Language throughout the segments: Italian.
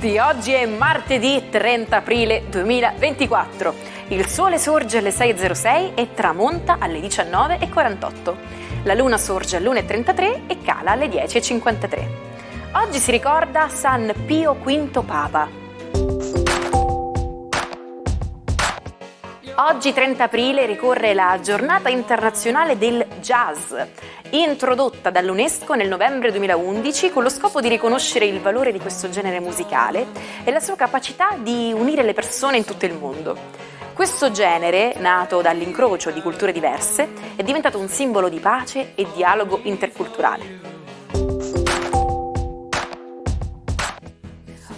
tutti, oggi è martedì 30 aprile 2024. Il sole sorge alle 6.06 e tramonta alle 19.48. La luna sorge alle 1.33 e cala alle 10.53. Oggi si ricorda San Pio V Papa. Oggi 30 aprile ricorre la Giornata internazionale del jazz, introdotta dall'UNESCO nel novembre 2011 con lo scopo di riconoscere il valore di questo genere musicale e la sua capacità di unire le persone in tutto il mondo. Questo genere, nato dall'incrocio di culture diverse, è diventato un simbolo di pace e dialogo interculturale.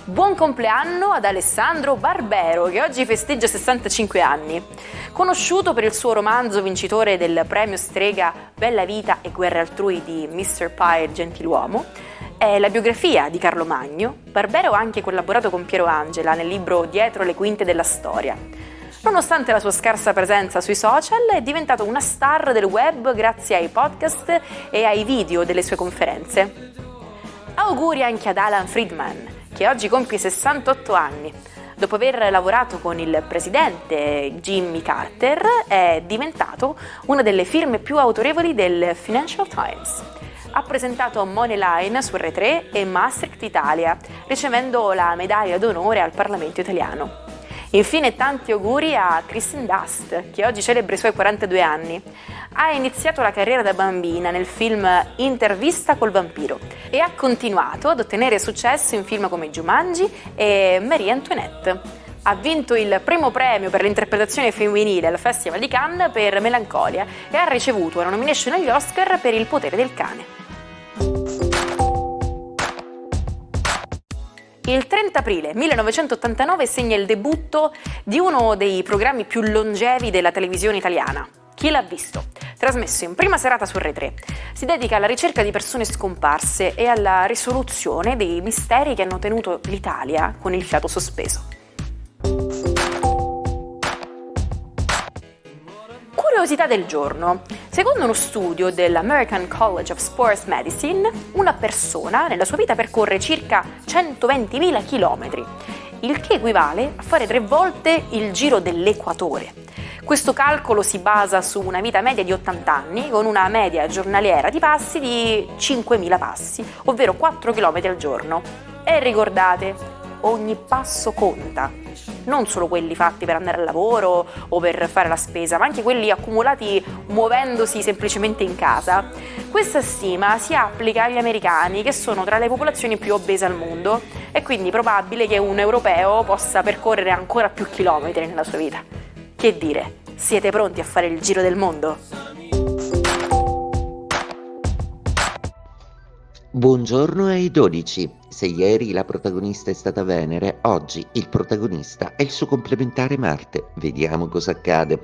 Buon compleanno ad Alessandro Barbero, che oggi festeggia 65 anni. Conosciuto per il suo romanzo vincitore del premio Strega Bella Vita e Guerre Altrui di Mr. Pie e Gentiluomo, è la biografia di Carlo Magno. Barbero ha anche collaborato con Piero Angela nel libro Dietro le quinte della storia. Nonostante la sua scarsa presenza sui social, è diventato una star del web grazie ai podcast e ai video delle sue conferenze. Auguri anche ad Alan Friedman, che oggi compie 68 anni. Dopo aver lavorato con il presidente Jimmy Carter, è diventato una delle firme più autorevoli del Financial Times. Ha presentato Moneyline su Rai 3 e Maastricht Italia, ricevendo la medaglia d'onore al Parlamento italiano. Infine tanti auguri a Kristen Dust, che oggi celebra i suoi 42 anni. Ha iniziato la carriera da bambina nel film Intervista col vampiro e ha continuato ad ottenere successo in film come Jumanji e Marie Antoinette. Ha vinto il primo premio per l'interpretazione femminile al Festival di Cannes per Melancolia e ha ricevuto una nomination agli Oscar per Il potere del cane. Il 30 aprile 1989 segna il debutto di uno dei programmi più longevi della televisione italiana, Chi l'ha visto? Trasmesso in prima serata su Rai 3. Si dedica alla ricerca di persone scomparse e alla risoluzione dei misteri che hanno tenuto l'Italia con il fiato sospeso. Curiosità del giorno. Secondo uno studio dell'American College of Sports Medicine, una persona nella sua vita percorre circa 120.000 chilometri, il che equivale a fare 3 volte il giro dell'equatore. Questo calcolo si basa su una vita media di 80 anni, con una media giornaliera di passi di 5.000 passi, ovvero 4 km al giorno. E ricordate, ogni passo conta. Non solo quelli fatti per andare al lavoro o per fare la spesa, ma anche quelli accumulati muovendosi semplicemente in casa. Questa stima si applica agli americani, che sono tra le popolazioni più obese al mondo, è quindi probabile che un europeo possa percorrere ancora più chilometri nella sua vita. Che dire, siete pronti a fare il giro del mondo? Buongiorno ai 12. Se ieri la protagonista è stata Venere, oggi il protagonista è il suo complementare Marte. Vediamo cosa accade.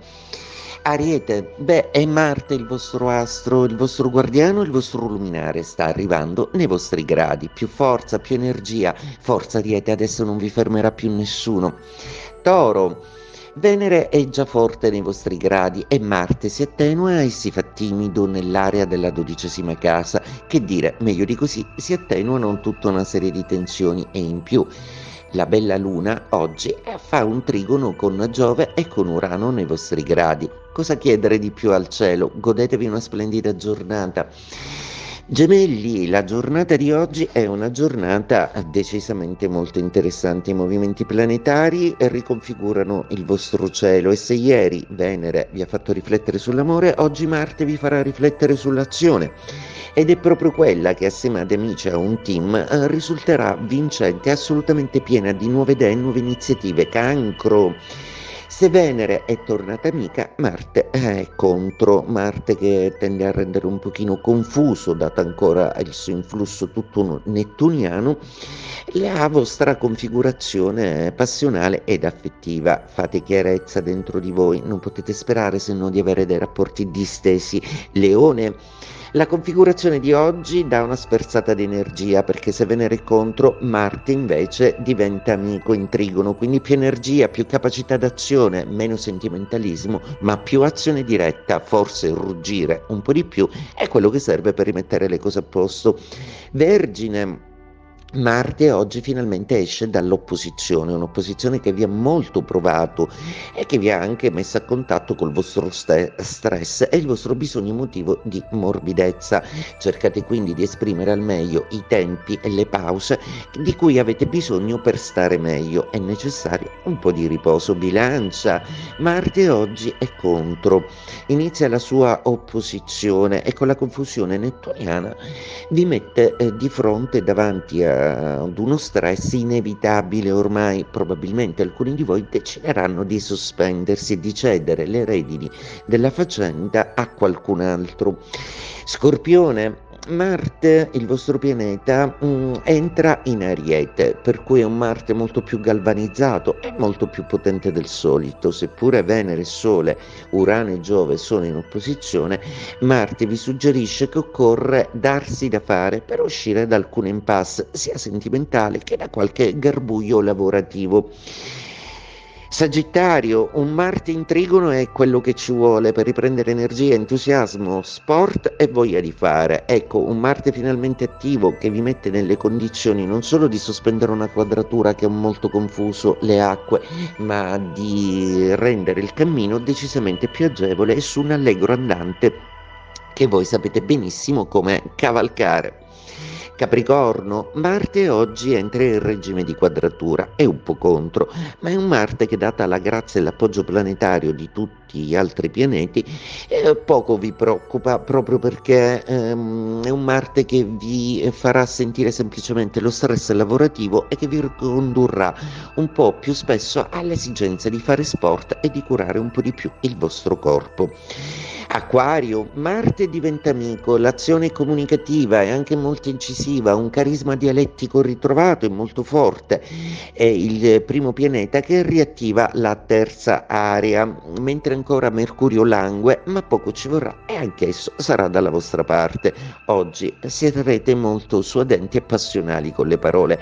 Ariete, è Marte il vostro astro, il vostro guardiano, il vostro luminare. Sta arrivando nei vostri gradi. Più forza, più energia. Forza Ariete, adesso non vi fermerà più nessuno. Toro, Venere è già forte nei vostri gradi e Marte si attenua e si fa timido nell'area della 12ª casa. Che dire, meglio di così, si attenuano tutta una serie di tensioni e in più la bella Luna oggi fa un trigono con Giove e con Urano nei vostri gradi. Cosa chiedere di più al cielo? Godetevi una splendida giornata. Gemelli, la giornata di oggi è una giornata decisamente molto interessante. I movimenti planetari riconfigurano il vostro cielo e se ieri Venere vi ha fatto riflettere sull'amore, oggi Marte vi farà riflettere sull'azione. Ed è proprio quella che assieme ad amici a un team risulterà vincente, assolutamente piena di nuove idee, nuove iniziative. Cancro, se Venere è tornata amica, Marte è contro. Marte che tende a rendere un pochino confuso, dato ancora il suo influsso tutto nettuniano, la vostra configurazione passionale ed affettiva. Fate chiarezza dentro di voi, non potete sperare se no di avere dei rapporti distesi. Leone, la configurazione di oggi dà una sferzata di energia, perché se Venere è contro, Marte invece diventa amico in trigono, quindi più energia, più capacità d'azione, meno sentimentalismo, ma più azione diretta, forse ruggire un po' di più è quello che serve per rimettere le cose a posto. Vergine, Marte oggi finalmente esce dall'opposizione, un'opposizione che vi ha molto provato e che vi ha anche messo a contatto col vostro stress e il vostro bisogno emotivo di morbidezza. Cercate quindi di esprimere al meglio i tempi e le pause di cui avete bisogno per stare meglio. È necessario un po' di riposo. Bilancia, Marte oggi è contro, inizia la sua opposizione e con la confusione nettuniana vi mette di fronte davanti ad uno stress inevitabile ormai. Probabilmente alcuni di voi decideranno di sospendersi e di cedere le redini della faccenda a qualcun altro. Scorpione, Marte, il vostro pianeta, entra in Ariete, per cui è un Marte molto più galvanizzato e molto più potente del solito. Seppure Venere, Sole, Urano e Giove sono in opposizione, Marte vi suggerisce che occorre darsi da fare per uscire da alcune impasse, sia sentimentali che da qualche garbuglio lavorativo. Sagittario, un Marte in trigono è quello che ci vuole per riprendere energia, entusiasmo, sport e voglia di fare. Ecco, un Marte finalmente attivo che vi mette nelle condizioni non solo di sospendere una quadratura che è molto confuso, le acque, ma di rendere il cammino decisamente più agevole e su un allegro andante che voi sapete benissimo come cavalcare. Capricorno, Marte oggi entra in regime di quadratura, è un po' contro, ma è un Marte che, data la grazia e l'appoggio planetario di tutti gli altri pianeti, poco vi preoccupa, proprio perché è un Marte che vi farà sentire semplicemente lo stress lavorativo e che vi condurrà un po' più spesso all'esigenza di fare sport e di curare un po' di più il vostro corpo. Acquario, Marte diventa amico, l'azione comunicativa è anche molto incisiva, un carisma dialettico ritrovato e molto forte, è il primo pianeta che riattiva la terza area, mentre ancora Mercurio langue, ma poco ci vorrà e anch'esso sarà dalla vostra parte. Oggi sarete molto suadenti e passionali con le parole.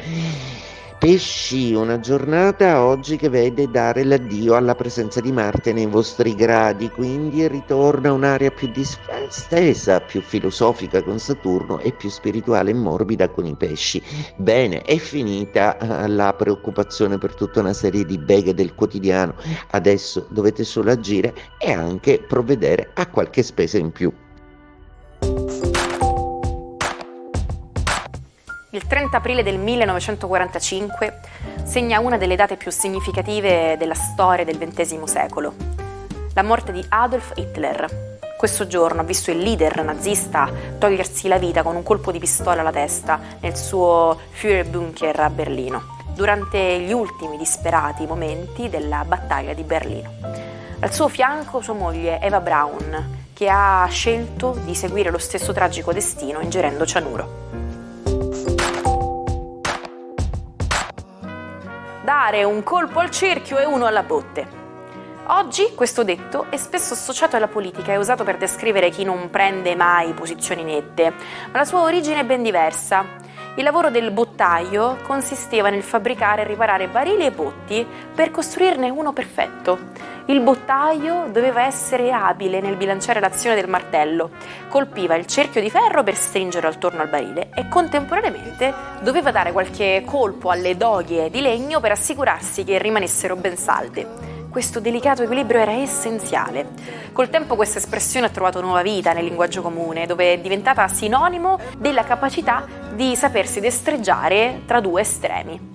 Pesci, una giornata oggi che vede dare l'addio alla presenza di Marte nei vostri gradi, quindi ritorna un'area più distesa, più filosofica con Saturno e più spirituale e morbida con i pesci. Bene, è finita la preoccupazione per tutta una serie di beghe del quotidiano, adesso dovete solo agire e anche provvedere a qualche spesa in più. Il 30 aprile del 1945 segna una delle date più significative della storia del XX secolo, la morte di Adolf Hitler. Questo giorno ha visto il leader nazista togliersi la vita con un colpo di pistola alla testa nel suo Führerbunker a Berlino, durante gli ultimi disperati momenti della battaglia di Berlino. Al suo fianco sua moglie Eva Braun, che ha scelto di seguire lo stesso tragico destino ingerendo cianuro. Dare un colpo al cerchio e uno alla botte. Oggi questo detto è spesso associato alla politica e usato per descrivere chi non prende mai posizioni nette, ma la sua origine è ben diversa. Il lavoro del bottaio consisteva nel fabbricare e riparare barili e botti per costruirne uno perfetto. Il bottaio doveva essere abile nel bilanciare l'azione del martello, colpiva il cerchio di ferro per stringere attorno al barile e contemporaneamente doveva dare qualche colpo alle doglie di legno per assicurarsi che rimanessero ben salde. Questo delicato equilibrio era essenziale. Col tempo questa espressione ha trovato nuova vita nel linguaggio comune, dove è diventata sinonimo della capacità di sapersi destreggiare tra due estremi.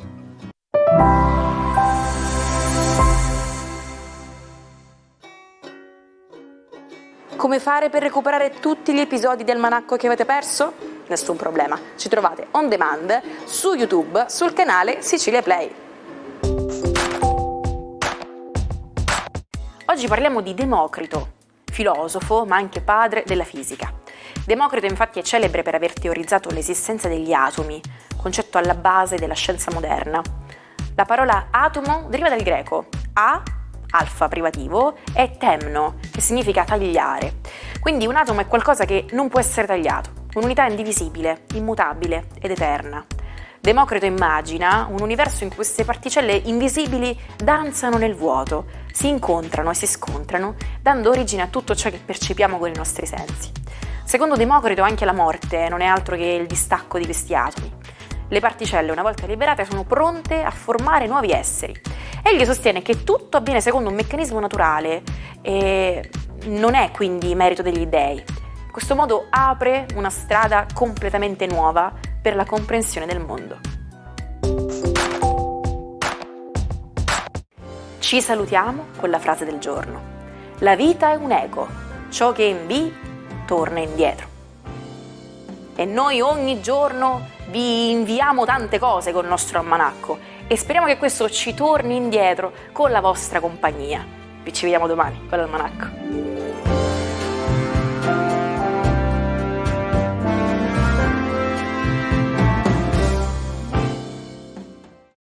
Come fare per recuperare tutti gli episodi del Almanacco che avete perso? Nessun problema, ci trovate on demand su YouTube sul canale Sicilia Play. Oggi parliamo di Democrito, filosofo ma anche padre della fisica. Democrito infatti è celebre per aver teorizzato l'esistenza degli atomi, concetto alla base della scienza moderna. La parola atomo deriva dal greco alfa privativo, e temno, che significa tagliare. Quindi un atomo è qualcosa che non può essere tagliato, un'unità indivisibile, immutabile ed eterna. Democrito immagina un universo in cui queste particelle invisibili danzano nel vuoto, si incontrano e si scontrano, dando origine a tutto ciò che percepiamo con i nostri sensi. Secondo Democrito anche la morte non è altro che il distacco di questi atomi. Le particelle, una volta liberate, sono pronte a formare nuovi esseri. Egli sostiene che tutto avviene secondo un meccanismo naturale e non è quindi merito degli dei. In questo modo apre una strada completamente nuova per la comprensione del mondo. Ci salutiamo con la frase del giorno. La vita è un eco, ciò che invii torna indietro. E noi ogni giorno vi inviamo tante cose col nostro almanacco e speriamo che questo ci torni indietro con la vostra compagnia. Ci vediamo domani con l'almanacco.